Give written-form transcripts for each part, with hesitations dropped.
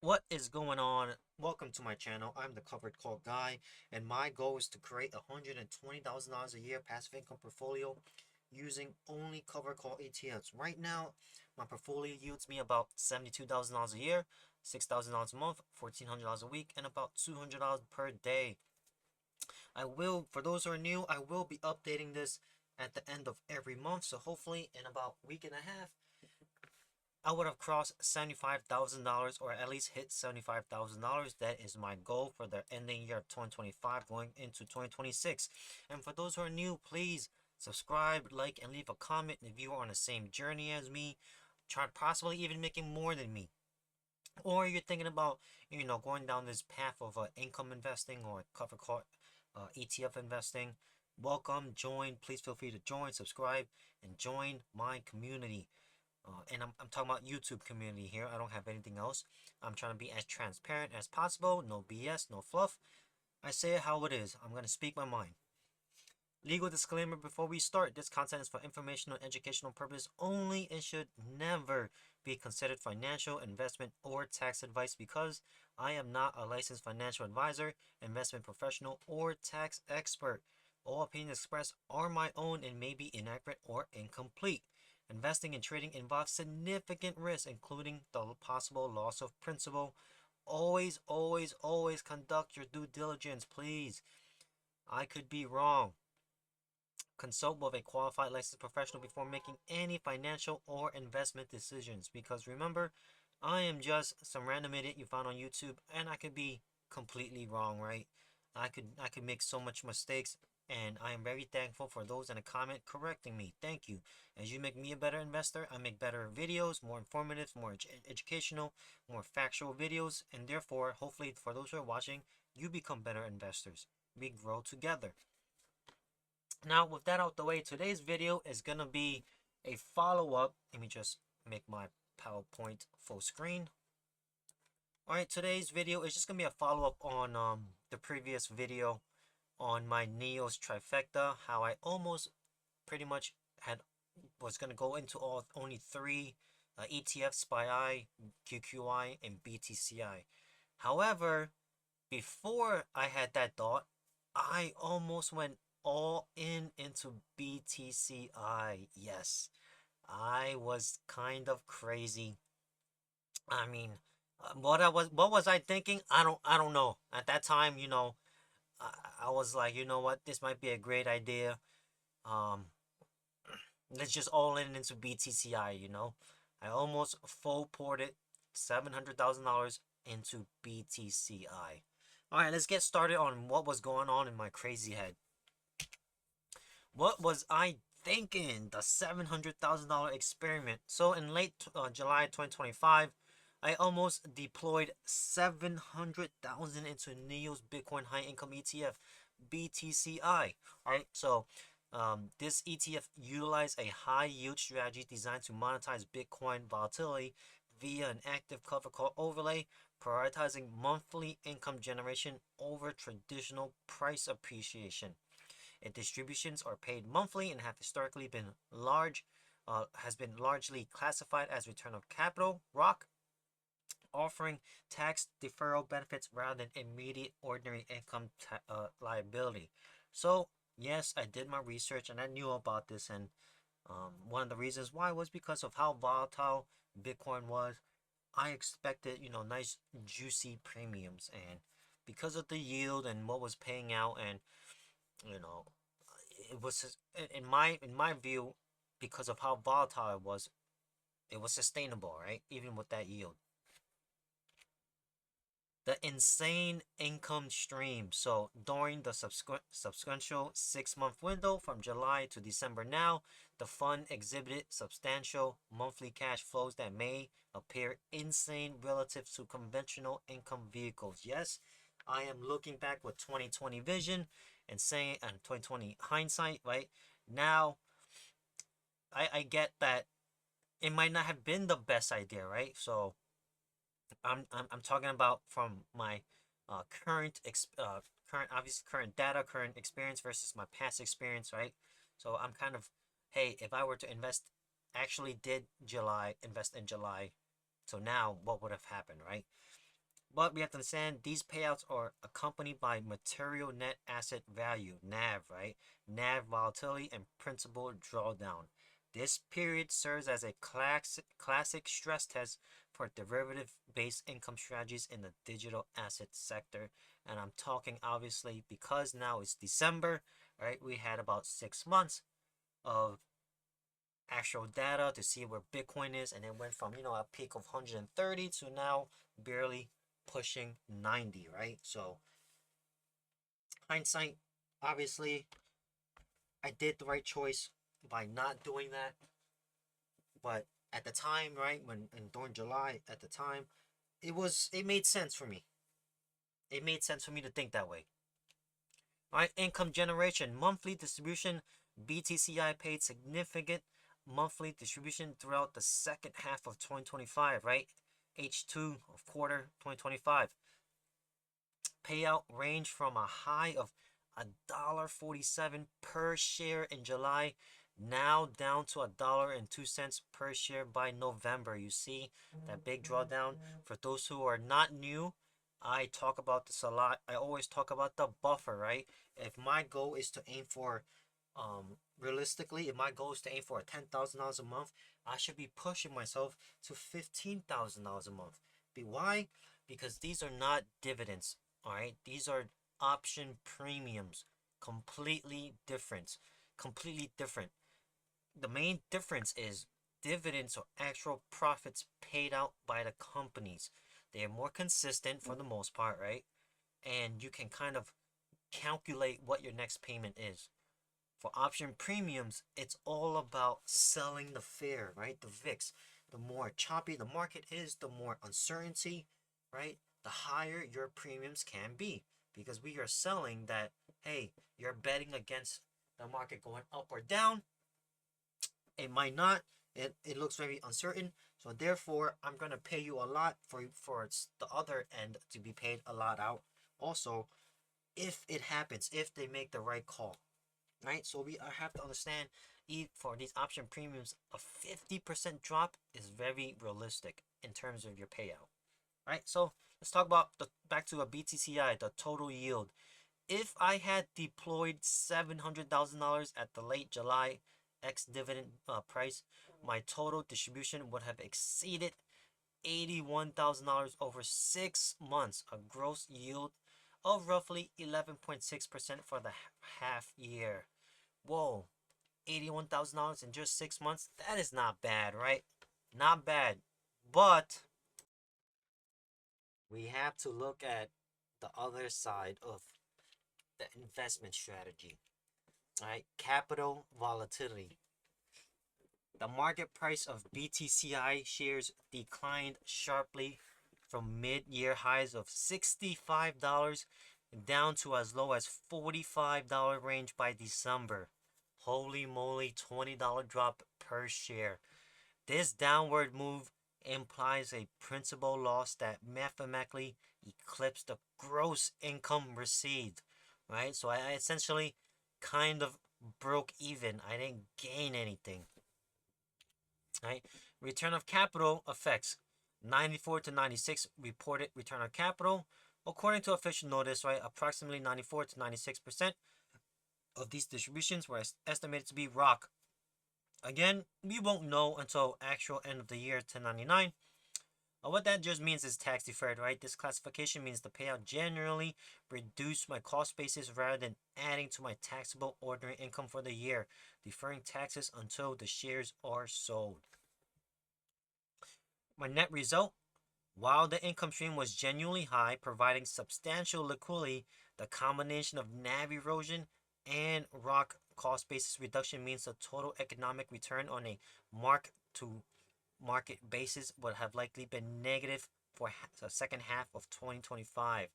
What is going on? Welcome to my channel. I'm the covered call guy, and my goal is to create $120,000 a year passive income portfolio using only covered call ETFs. Right now, my portfolio yields me about $72,000 a year, $6,000 a month, $1,400 a week, and about $200 per day. For those who are new, I will be updating this at the end of every month. So hopefully in about a week and a half, I would have crossed $75,000 or at least hit $75,000. That is my goal for the ending year of 2025 going into 2026. And for those who are new, please subscribe, like, and leave a comment if you are on the same journey as me, try possibly even making more than me. Or you're thinking about, going down this path of income investing or cover call ETF investing. Welcome, join. Please feel free to join, subscribe, and join my community. And I'm talking about YouTube community here. I don't have anything else. I'm trying to be as transparent as possible. No BS, no fluff. I say it how it is. I'm going to speak my mind. Legal disclaimer before we start. This content is for informational and educational purpose only and should never be considered financial, investment, or tax advice because I am not a licensed financial advisor, investment professional, or tax expert. All opinions expressed are my own and may be inaccurate or incomplete. Investing and trading involves significant risk, including the possible loss of principal. Always, always, always conduct your due diligence, please. I could be wrong. Consult with a qualified licensed professional before making any financial or investment decisions because remember, I am just some random idiot you found on YouTube and I could be completely wrong, right? I could make so much mistakes and I am very thankful for those in the comment correcting me. Thank you. As you make me a better investor, I make better videos, more informative, more educational, more factual videos, and therefore, hopefully for those who are watching, you become better investors. We grow together. Now, with that out the way, today's video is going to be a follow-up. Let me just make my PowerPoint full screen. All right, today's video is just going to be a follow-up on the previous video on my NEOS trifecta, how I almost pretty much was going to go into only three ETFs, SPY, QQI, and BTCI. However, before I had that thought, I almost went all in into BTCI. Yes, I was kind of crazy. I mean, what was I thinking? I don't know. At that time, I was like, you know what, this might be a great idea. Um, let's just all in into BTCI. I almost full ported $700,000 into BTCI. All right, let's get started on what was going on in my crazy head. What was I thinking? The $700,000 experiment. So in late July 2025, I almost deployed 700,000 into NEOS Bitcoin High Income ETF, BTCI. Right. So this ETF utilized a high yield strategy designed to monetize Bitcoin volatility via an active cover call overlay, prioritizing monthly income generation over traditional price appreciation. Its distributions are paid monthly and have historically been has been largely classified as return of capital (ROC), offering tax deferral benefits rather than immediate ordinary income liability. So yes, I did my research and I knew about this, and one of the reasons why was because of how volatile Bitcoin was. I expected, nice juicy premiums, and because of the yield and what was paying out, and you know it was in my view, because of how volatile it was sustainable, right? Even with that yield, the insane income stream. So during the subsequent 6-month window from July to December, now the fund exhibited substantial monthly cash flows that may appear insane relative to conventional income vehicles. Yes, I am looking back with 2020 vision and saying, and 2020 hindsight, right? Now I get that it might not have been the best idea, right? So I'm talking about from my current, obviously current data, current experience versus my past experience, right? So I'm kind of, hey, if I were to invest in July, so now what would have happened, right? But we have to understand these payouts are accompanied by material net asset value, NAV, right? NAV volatility and principal drawdown. This period serves as a classic stress test for derivative-based income strategies in the digital asset sector. And I'm talking obviously because now it's December, right? We had about 6 months of actual data to see where Bitcoin is, and it went from a peak of 130 to now barely pushing 90, right? So hindsight, obviously, I did the right choice by not doing that. But at the time, right, and during July, at the time, it made sense for me. It made sense for me to think that way. All right, income generation, monthly distribution. BTCI paid significant monthly distribution throughout the second half of 2025, right? H2 of quarter 2025. Payout ranged from a high of $1.47 per share in July, now down to $1.02 per share by November. You see that big drawdown. For those who are not new, I talk about this a lot. I always talk about the buffer, right? If my goal is to aim for, realistically, if my goal is to aim for $10,000 a month, I should be pushing myself to $15,000 a month. Why? Because these are not dividends. All right, these are option premiums. Completely different. Completely different. The main difference is dividends or actual profits paid out by the companies. They are more consistent for the most part, right? And you can kind of calculate what your next payment is. For option premiums, it's all about selling the fear, right? The VIX. The more choppy the market is, the more uncertainty, right? The higher your premiums can be. Because we are selling that, hey, you're betting against the market going up or down. It might not. It looks very uncertain. So therefore, I'm going to pay you a lot for the other end to be paid a lot out. Also, if it happens, if they make the right call, right? So we have to understand, for these option premiums, a 50% drop is very realistic in terms of your payout, right? So let's talk about back to a BTCI, the total yield. If I had deployed $700,000 at the late July ex-dividend price, my total distribution would have exceeded $81,000 over 6 months, a gross yield of roughly 11.6% for the half year. Whoa, $81,000 in just 6 months? That is not bad, right? Not bad. But we have to look at the other side of the investment strategy. Right? Capital volatility. The market price of BTCI shares declined sharply from mid-year highs of $65 down to as low as $45 range by December. Holy moly, $20 drop per share. This downward move implies a principal loss that mathematically eclipsed the gross income received, right? So I essentially kind of broke even. I didn't gain anything, right? Return of capital effects. 94 to 96 reported return on capital. According to official notice, right, approximately 94 to 96% of these distributions were estimated to be rock. Again, we won't know until actual end of the year 1099. What that just means is tax deferred, right? This classification means the payout generally reduced my cost basis rather than adding to my taxable ordinary income for the year, deferring taxes until the shares are sold. My net result, while the income stream was genuinely high, providing substantial liquidity, the combination of NAV erosion and rock cost basis reduction means the total economic return on a mark-to-market basis would have likely been negative for the second half of 2025.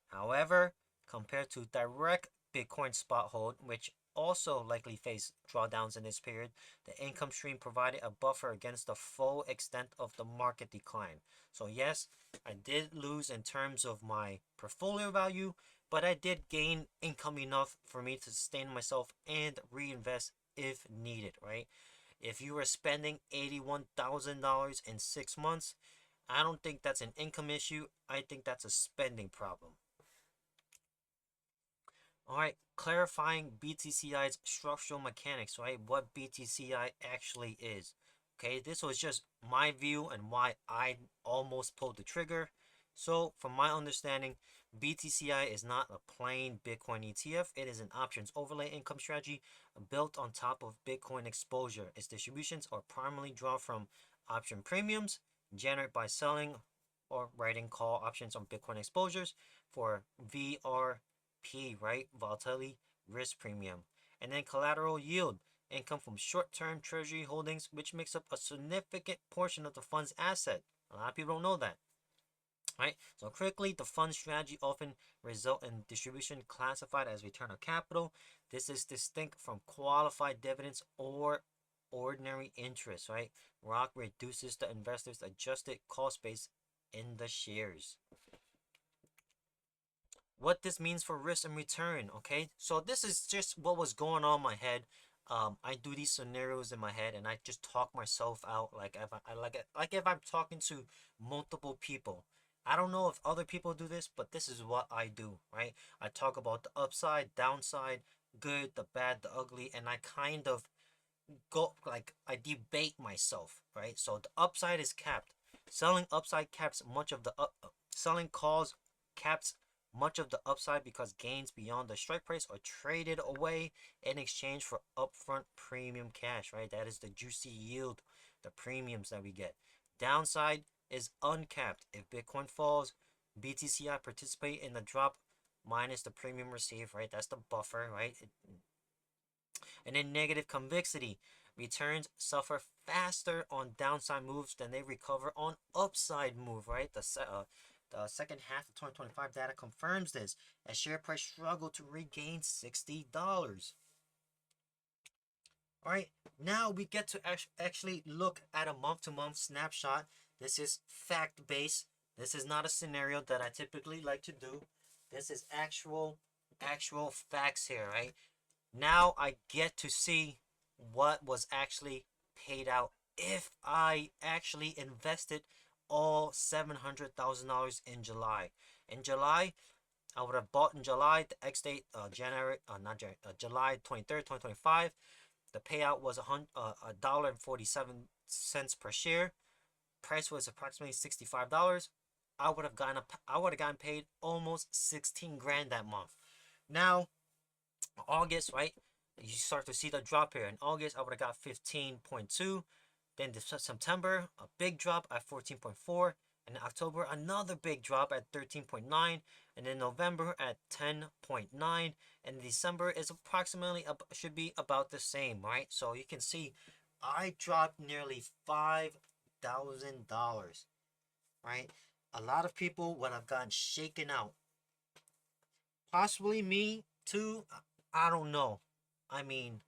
However, compared to direct Bitcoin spot hold, which also likely faced drawdowns in this period, the income stream provided a buffer against the full extent of the market decline. So yes, I did lose in terms of my portfolio value, but I did gain income enough for me to sustain myself and reinvest if needed, right? If you were spending $81,000 in 6 months, I don't think that's an income issue. I think that's a spending problem. All right, clarifying BTCI's structural mechanics, right? What BTCI actually is. Okay, this was just my view and why I almost pulled the trigger. So, from my understanding, BTCI is not a plain Bitcoin ETF. It is an options overlay income strategy built on top of Bitcoin exposure. Its distributions are primarily drawn from option premiums generated by selling or writing call options on Bitcoin exposures for VRP, right? Volatility risk premium. And then collateral yield, income from short-term treasury holdings, which makes up a significant portion of the fund's asset. A lot of people don't know that, right? So critically, the fund strategy often result in distribution classified as return on capital. This is distinct from qualified dividends or ordinary interest, right? ROC reduces the investor's adjusted cost base in the shares. What this means for risk and return, okay? So this is just what was going on in my head. I do these scenarios in my head and I just talk myself out like if like if I'm talking to multiple people. I don't know if other people do this, but this is what I do, right? I talk about the upside, downside, good, the bad, the ugly, and I kind of go like I debate myself, right? So the upside is capped. Selling upside caps much of the selling calls caps much of the upside because gains beyond the strike price are traded away in exchange for upfront premium cash, right? That is the juicy yield, the premiums that we get. Downside is uncapped. If Bitcoin falls, BTCI participate in the drop minus the premium received, right? That's the buffer, right? And then negative convexity. Returns suffer faster on downside moves than they recover on upside move, right? The second half of 2025 data confirms this as share price struggled to regain $60. All right, now we get to actually look at a month-to-month snapshot. This is fact-based. This is not a scenario that I typically like to do. This is actual facts here, right? Now I get to see what was actually paid out if I actually invested all $700,000 in July. In July, I would have bought in July, the X date, July 23rd, 2025. The payout was $1.47 per share. Price was approximately $65. I would have gotten paid almost 16 grand that month. Now, August, right? You start to see the drop here. In August, I would have got 15.2. Then September, a big drop at 14.4. And in October, another big drop at 13.9. And then November at 10.9. And December is approximately, should be about the same, right? So you can see I dropped nearly $5,000, right? A lot of people would have gotten shaken out. Possibly me too. I don't know. I mean,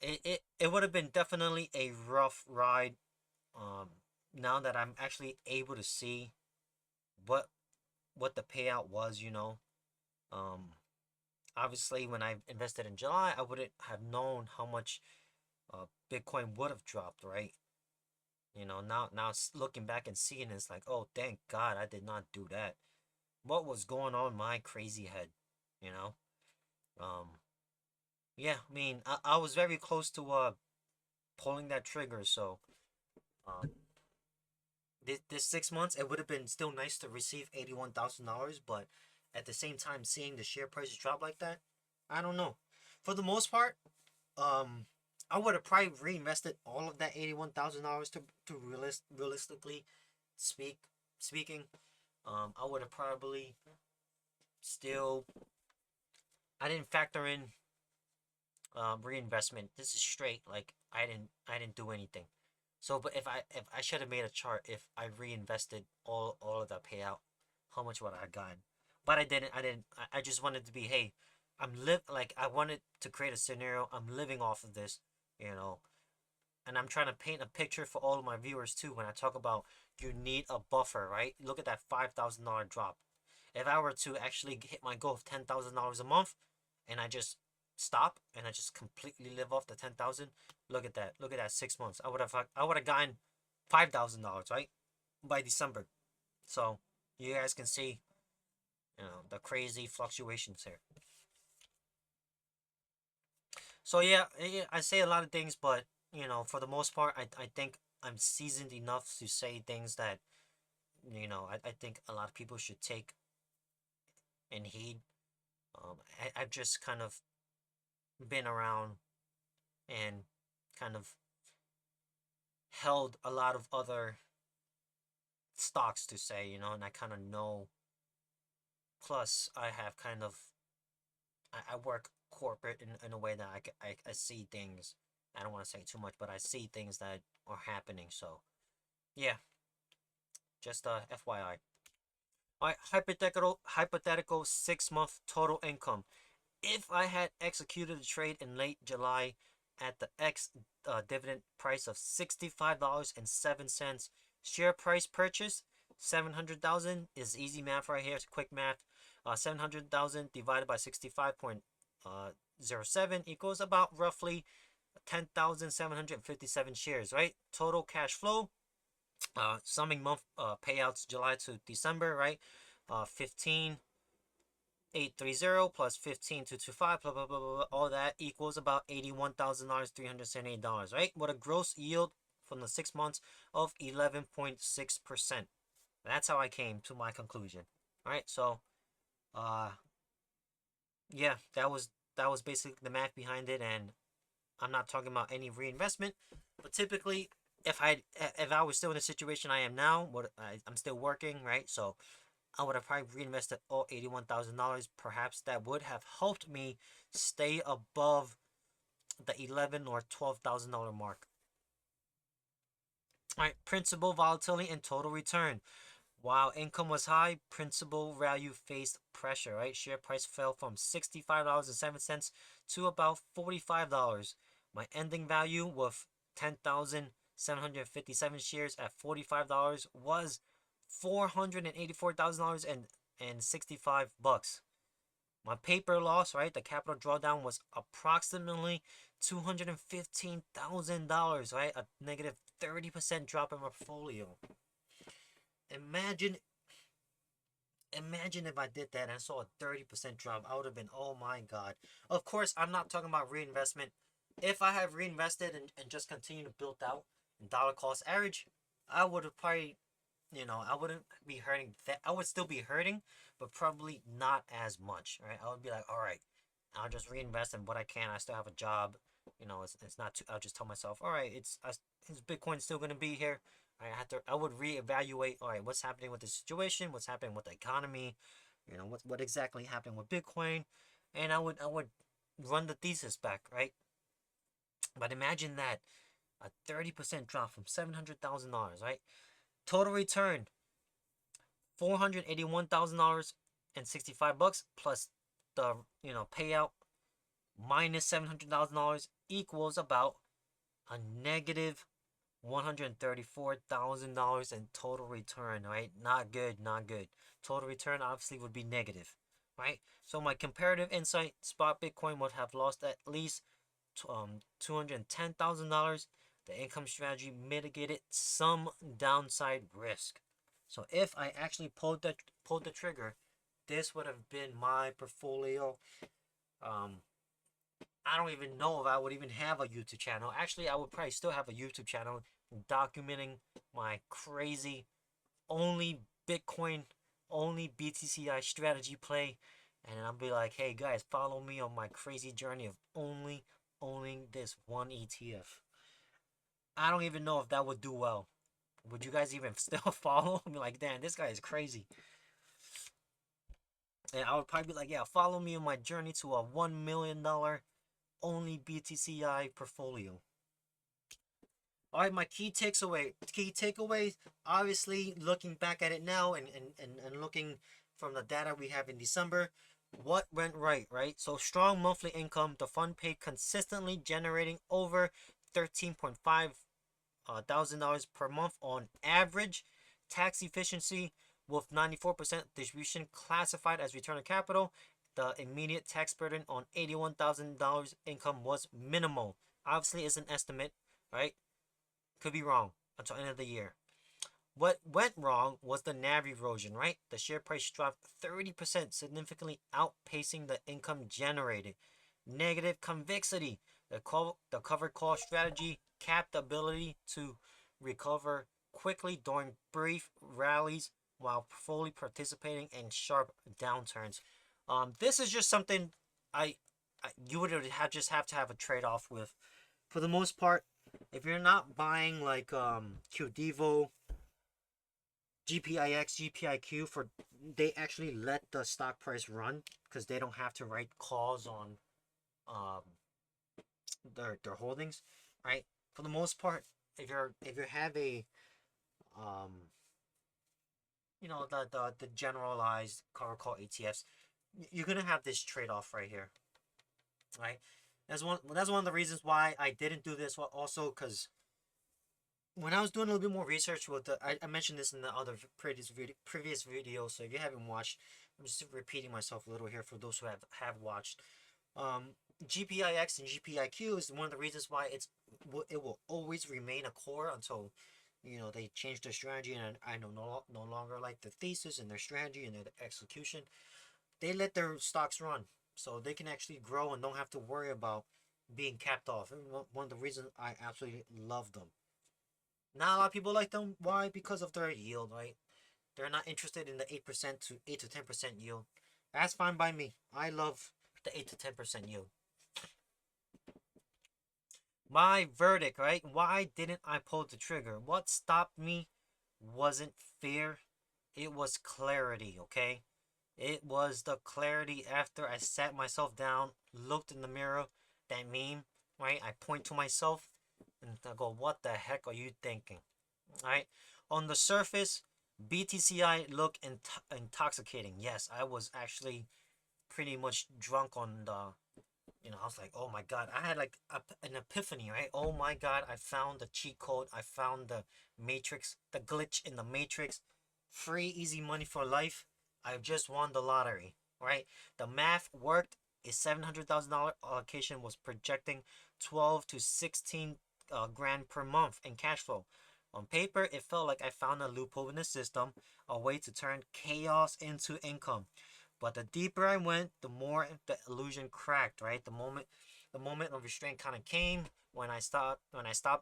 it would have been definitely a rough ride. Now that I'm actually able to see what the payout was, Um, obviously when I invested in July, I wouldn't have known how much Bitcoin would have dropped, right? Now looking back and seeing it's like, oh, thank God I did not do that. What was going on in my crazy head, you know? Yeah, I mean, I was very close to pulling that trigger, so um this 6 months it would have been still nice to receive $81,000, but at the same time seeing the share prices drop like that, I don't know. For the most part, I would have probably reinvested all of that $81,000 to realistically speaking. I would have probably still I didn't factor in reinvestment. This is straight like I didn't do anything. So, but if I should have made a chart if I reinvested all of that payout, how much would I have gotten? But I didn't. I just wanted to be, hey, I wanted to create a scenario. I'm living off of this, you know, and I'm trying to paint a picture for all of my viewers too. When I talk about you need a buffer, right? Look at that $5,000 drop. If I were to actually hit my goal of $10,000 a month, and I just stop and I just completely live off the 10,000, look at that. Look at that 6 months. I would have gotten $5,000, right? by December. So you guys can see, the crazy fluctuations here. So yeah, I say a lot of things, but for the most part, I think I'm seasoned enough to say things that I think a lot of people should take and heed. I've just kind of been around and kind of held a lot of other stocks to say, and I kind of know. Plus, I have kind of I work corporate in a way that I see things. I don't want to say too much, but I see things that are happening. So yeah, just FYI. All right, hypothetical 6 month total income. If I had executed a trade in late July at the X dividend price of $65.07, share price purchase 700,000 is easy math right here. It's quick math. 700,000 divided by 65.07 equals about roughly 10,757 shares, right? Total cash flow, summing month payouts July to December, right? 15,830 plus 15,225, blah, blah, blah, blah, blah, all that equals about $81,000, $378, right? With a gross yield from the 6 months of 11.6%. That's how I came to my conclusion. All right, so uh yeah, that was basically the math behind it, and I'm not talking about any reinvestment, but typically if I was still in the situation I am now, I'm still working, right? So I would have probably reinvested all $81,000. Perhaps that would have helped me stay above the $11,000 or $12,000 mark. All right, principal volatility and total return. While income was high, principal value faced pressure, right? Share price fell from $65.07 to about $45. My ending value with 10,757 shares at $45 was $484,000 and 65 bucks. My paper loss, right? The capital drawdown was approximately $215,000, right? A negative 30% drop in my portfolio. Imagine if I did that and I saw a 30% drop. I would have been, oh my god. Of course, I'm not talking about reinvestment. If I have reinvested and just continue to build out in dollar cost average, I would have probably, I wouldn't be hurting that. I would still be hurting, but probably not as much, right? I would be like, all right, I'll just reinvest in what I can. I still have a job. It's not too, I'll just tell myself, all right, is Bitcoin still going to be here? I would reevaluate, all right, what's happening with the situation, what's happening with the economy, what exactly happened with Bitcoin, and I would run the thesis back, right? But imagine that, a 30% drop from $700,000, right? Total return $481,000 and 65 bucks plus the payout minus $700,000 equals about a negative $134,000 in total return, right? Not good, not good. Total return obviously would be negative, right? So my comparative insight, spot Bitcoin would have lost at least $210,000. The income strategy mitigated some downside risk. So if I actually pulled the trigger, this would have been my portfolio. I don't even know if I would even have a YouTube channel. Actually, I would probably still have a YouTube channel documenting my crazy only Bitcoin, only BTCI strategy play. And I'll be like, hey guys, follow me on my crazy journey of only owning this one ETF. I don't even know if that would do well. Would you guys even still follow? I mean, like, damn, this guy is crazy. And I would probably be like, yeah, follow me on my journey to a $1 million only BTCI portfolio. All right, my key takeaways, obviously looking back at it now and looking from the data we have in December, what went right? So strong monthly income, the fund paid consistently, generating over 13.5 thousand dollars per month on average. Tax efficiency with 94% distribution classified as return on capital. The immediate tax burden on $81,000 income was minimal. Obviously, it's an estimate, right? Could be wrong until end of the year. What went wrong was the NAV erosion, right? The share price dropped 30%, significantly outpacing the income generated. Negative convexity. The covered call strategy capped the ability to recover quickly during brief rallies while fully participating in sharp downturns. This is just something I, you would have to have a trade off with. For the most part, if you're not buying like QDevo, GPIX, GPIQ for they actually let the stock price run because they don't have to write calls on um their holdings, right? For the most part, if you have a um the generalized cover call ETFs, you're gonna have this trade off right here, right? That's one of the reasons why I didn't do this. Also, because when I was doing a little bit more research with I mentioned this in the other previous video. So if you haven't watched, I'm just repeating myself a little here for those who have watched. Um, GPIX and GPIQ is one of the reasons why it will always remain a core until they change their strategy, and I know no longer like the thesis and their strategy and their execution. They let their stocks run so they can actually grow and don't have to worry about being capped off. And one of the reasons I absolutely love them. Not a lot of people like them. Why? Because of their yield, right? They're not interested in the 8% to 8 to 10% yield. That's fine by me. I love the 8 to 10% yield. My verdict, right? Why didn't I pull the trigger? What stopped me wasn't fear, it was clarity, okay? It was the clarity after I sat myself down, looked in the mirror, that meme, right? I point to myself and I go, what the heck are you thinking? Right? On the surface, BTCI looked intoxicating. Yes, I was actually pretty much drunk on I was like, oh my God, I had like an epiphany, right? Oh my God, I found the cheat code. I found the matrix, the glitch in the matrix. Free, easy money for life. I just won the lottery, right? The math worked. A $700,000 allocation was projecting 12 to 16 grand per month in cash flow. On paper, it felt like I found a loophole in the system, a way to turn chaos into income. But the deeper I went, the more the illusion cracked, right? The moment of restraint kind of came when I stopped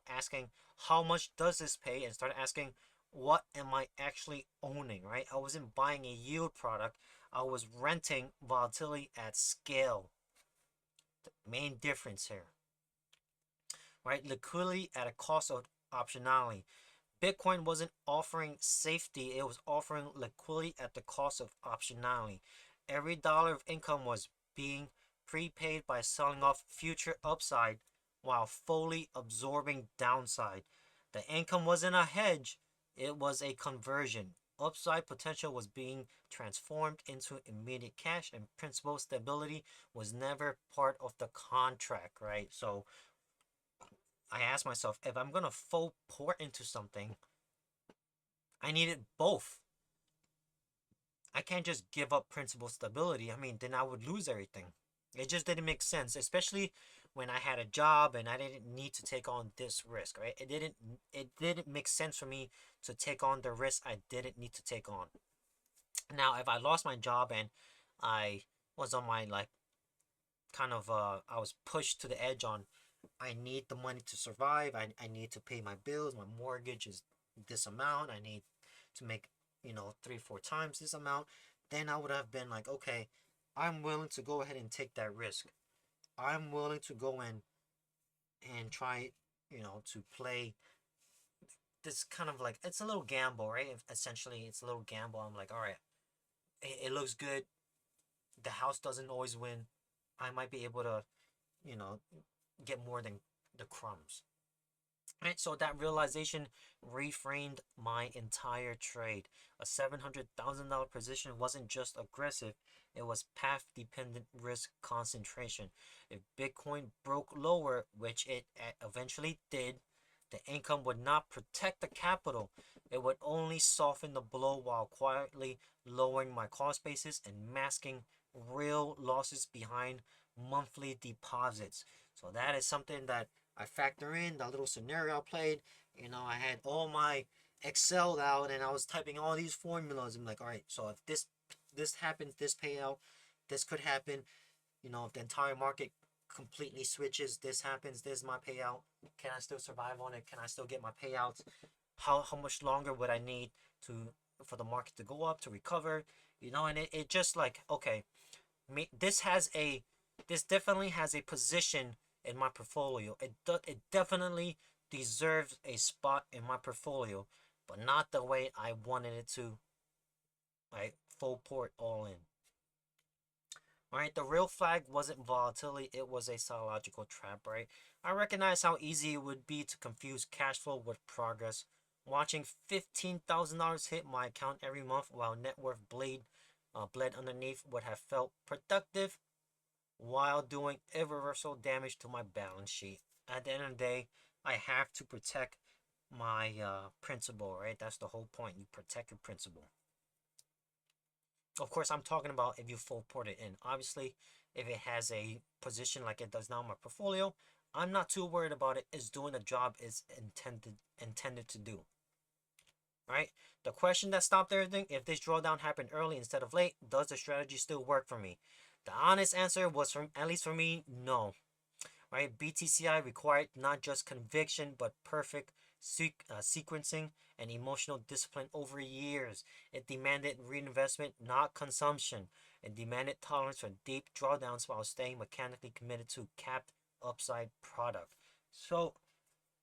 asking how much does this pay and started asking what am I actually owning, right? I wasn't buying a yield product. I was renting volatility at scale. The main difference here, right? Liquidity at a cost of optionality. Bitcoin wasn't offering safety, it was offering liquidity at the cost of optionality. Every dollar of income was being prepaid by selling off future upside while fully absorbing downside. The income wasn't a hedge, it was a conversion. Upside potential was being transformed into immediate cash, and principal stability was never part of the contract, right? So I asked myself, if I'm gonna full pour into something, I needed both. I can't just give up principal stability. I mean, then I would lose everything. It just didn't make sense, especially when I had a job and I didn't need to take on this risk, right? It didn't make sense for me to take on the risk I didn't need to take on. Now, if I lost my job and I was on my like I was pushed to the edge on I need the money to survive. I need to pay my bills. My mortgage is this amount. I need to make, 3, 4 times this amount. Then I would have been like, okay, I'm willing to go ahead and take that risk. I'm willing to go in and try, to play this kind of like, it's a little gamble, right? Essentially, it's a little gamble. I'm like, all right, it looks good. The house doesn't always win. I might be able to, you know, get more than the crumbs. Right, so that realization reframed my entire trade. A $700,000 position wasn't just aggressive, it was path dependent risk concentration. If Bitcoin broke lower, which it eventually did, the income would not protect the capital. It would only soften the blow while quietly lowering my cost basis and masking real losses behind monthly deposits. So that is something that I factor in the little scenario I played. I had all my excelled out, and I was typing all these formulas. I'm like, all right, so if this happens, this payout, this could happen. You know, if the entire market completely switches, this happens, this is my payout. Can I still survive on it? Can I still get my payouts? How much longer would I need to for the market to go up, to recover? You know, and it just like, okay, this definitely has a position in my portfolio. It definitely deserves a spot in my portfolio, but not the way I wanted it to. Right, full port all in. Right, the real flag wasn't volatility, it was a psychological trap, right? I recognize how easy it would be to confuse cash flow with progress. Watching $15,000 hit my account every month while net worth bled underneath would have felt productive while doing irreversible damage to my balance sheet. At the end of the day, I have to protect my principal, right? That's the whole point. You protect your principal. Of course, I'm talking about if you full port it in. Obviously, if it has a position like it does now in my portfolio, I'm not too worried about it. It's doing the job it's intended to do. Right? The question that stopped everything, if this drawdown happened early instead of late, does the strategy still work for me? The honest answer was, from at least for me, no. Right? BTCI required not just conviction but perfect sequencing and emotional discipline over years. It demanded reinvestment, not consumption. It demanded tolerance for deep drawdowns while staying mechanically committed to capped upside product. So,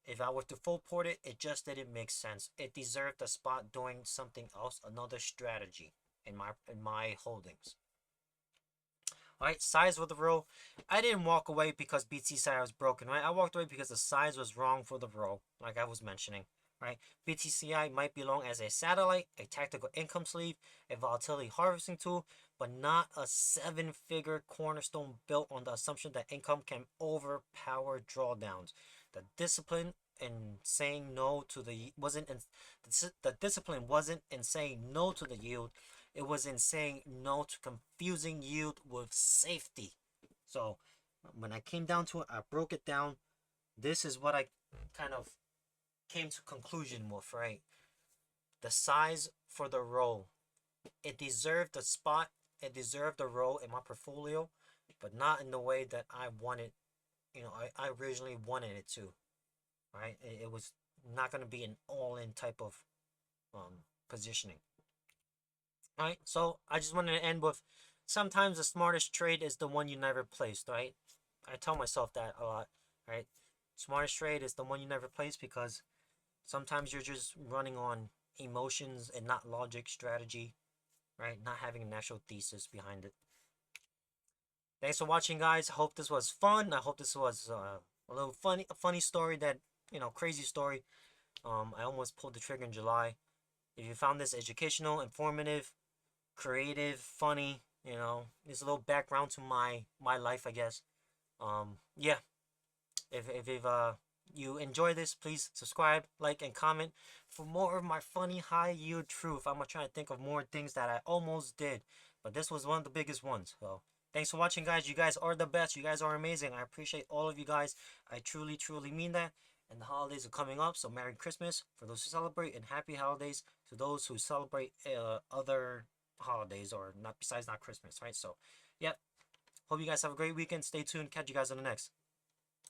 if I were to full port it, it just didn't make sense. It deserved a spot doing something else, another strategy in my holdings. Right, size with the row. I didn't walk away because BTCI was broken, right? I walked away because the size was wrong for the row, like I was mentioning, right? BTCI might belong as a satellite, a tactical income sleeve, a volatility harvesting tool, but not a seven-figure cornerstone built on the assumption that income can overpower drawdowns. The discipline in saying no to the wasn't in, the discipline wasn't in saying no to the yield. It was in saying no to confusing yield with safety. So when I came down to it, I broke it down. This is what I kind of came to conclusion with, right? The size for the row. It deserved a spot. It deserved a row in my portfolio, but not in the way that I wanted. I originally wanted it to, right? It was not going to be an all-in type of positioning. Right? So I just wanted to end with, sometimes the smartest trade is the one you never placed, right? I tell myself that a lot, right? Smartest trade is the one you never placed, because sometimes you're just running on emotions and not logic, strategy, right? Not having an actual thesis behind it. Thanks for watching, guys. I hope this was fun. I hope this was a little funny, a funny story that, crazy story. I almost pulled the trigger in July. If you found this educational, informative, creative, funny, there's a little background to my life, I guess. Yeah. If you enjoy this, please subscribe, like, and comment for more of my funny high yield truth. I'm gonna try to think of more things that I almost did, but this was one of the biggest ones. So thanks for watching, guys. You guys are the best. You guys are amazing. I appreciate all of you guys. I truly, truly mean that. And the holidays are coming up, so Merry Christmas for those who celebrate, and Happy Holidays to those who celebrate other holidays, or not, besides not Christmas, right? So, yep. Hope you guys have a great weekend. Stay tuned. Catch you guys on the next.